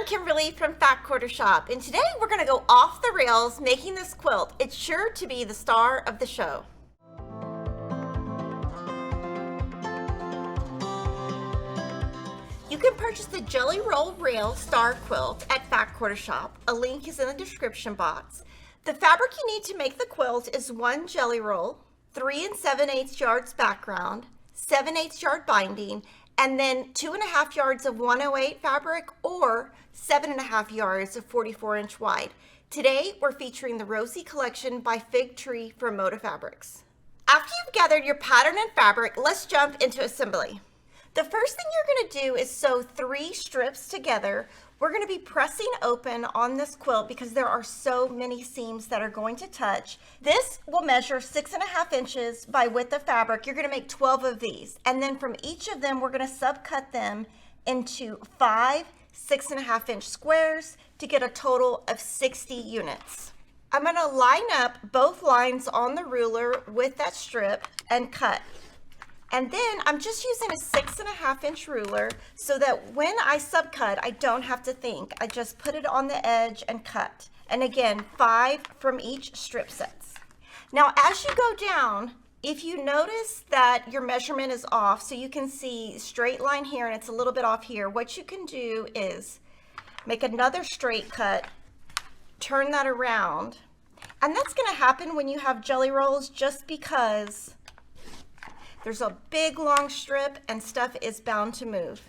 Kimberly from Fat Quarter Shop, and today we're going to go off the rails making this quilt. It's sure to be the star of the show. You can purchase the Jelly Roll Rail Star Quilt at Fat Quarter Shop. A link is in the description box. The fabric you need to make the quilt is 1 jelly roll, 3 7/8 yards background, 7/8 yard binding, and then 2.5 yards of 108 fabric or 7.5 yards of 44-inch wide. Today, we're featuring the Rosie collection by Fig Tree from Moda Fabrics. After you've gathered your pattern and fabric, let's jump into assembly. The first thing you're going to do is sew 3 strips together. We're going to be pressing open on this quilt because there are so many seams that are going to touch. This will measure 6.5 inches by width of fabric. You're going to make 12 of these. And then from each of them, we're going to subcut them into 5 6.5-inch squares to get a total of 60 units. I'm going to line up both lines on the ruler with that strip and cut. And then I'm just using a 6.5-inch ruler so that when I subcut, I don't have to think. I just put it on the edge and cut. And again, 5 from each strip sets. Now, as you go down, if you notice that your measurement is off, so you can see straight line here and it's a little bit off here, what you can do is make another straight cut, turn that around. And that's going to happen when you have jelly rolls just because there's a big long strip and stuff is bound to move.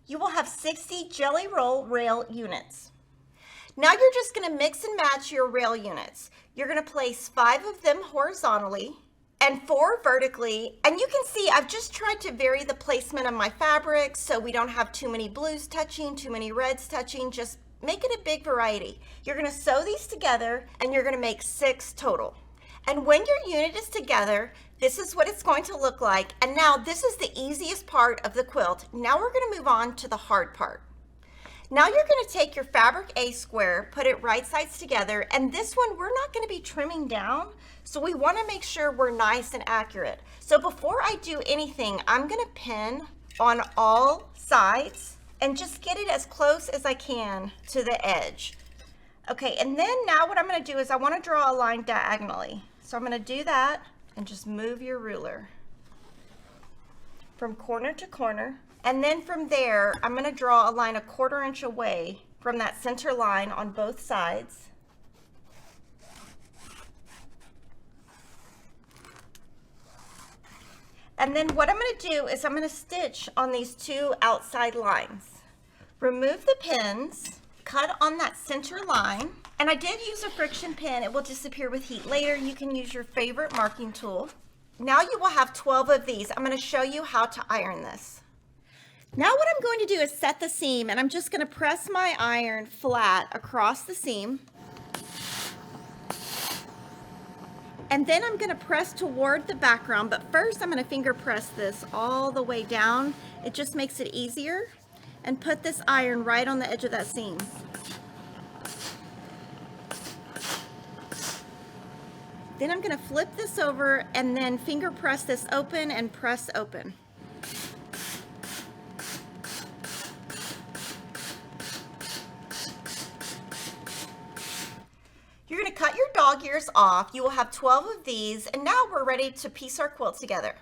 You will have 60 jelly roll rail units. Now you're just going to mix and match your rail units. You're going to place 5 of them horizontally and 4 vertically. And you can see I've just tried to vary the placement of my fabric so we don't have too many blues touching, too many reds touching, just make it a big variety. You're going to sew these together and you're going to make 6 total. And when your unit is together, this is what it's going to look like. And now this is the easiest part of the quilt. Now we're going to move on to the hard part. Now you're going to take your fabric A square, put it right sides together, and this one we're not going to be trimming down, so we want to make sure we're nice and accurate. So before I do anything, I'm going to pin on all sides and just get it as close as I can to the edge. Okay, and then now what I'm going to do is I want to draw a line diagonally. So I'm going to do that and just move your ruler from corner to corner. And then from there, I'm going to draw a line 1/4 inch away from that center line on both sides. And then what I'm going to do is I'm going to stitch on these 2 outside lines. Remove the pins, cut on that center line, and I did use a friction pin. It will disappear with heat later. You can use your favorite marking tool. Now you will have 12 of these. I'm going to show you how to iron this. Now what I'm going to do is set the seam, and I'm just going to press my iron flat across the seam. And then I'm going to press toward the background, but first I'm going to finger press this all the way down. It just makes it easier. And put this iron right on the edge of that seam. Then I'm going to flip this over and then finger press this open and press open. You're going to cut your dog ears off. You will have 12 of these, and now we're ready to piece our quilt together.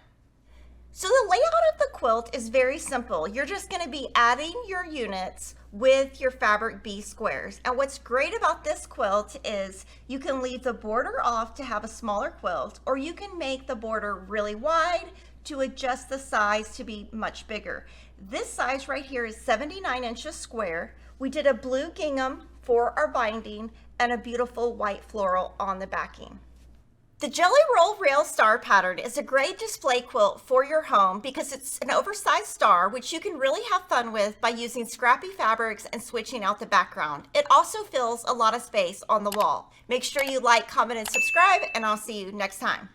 So the layout of the quilt is very simple. You're just going to be adding your units with your fabric B squares. And what's great about this quilt is you can leave the border off to have a smaller quilt, or you can make the border really wide to adjust the size to be much bigger. This size right here is 79 inches square. We did a blue gingham for our binding and a beautiful white floral on the backing. The Jelly Roll Rail Star pattern is a great display quilt for your home because it's an oversized star which you can really have fun with by using scrappy fabrics and switching out the background. It also fills a lot of space on the wall. Make sure you like, comment, and subscribe, and I'll see you next time.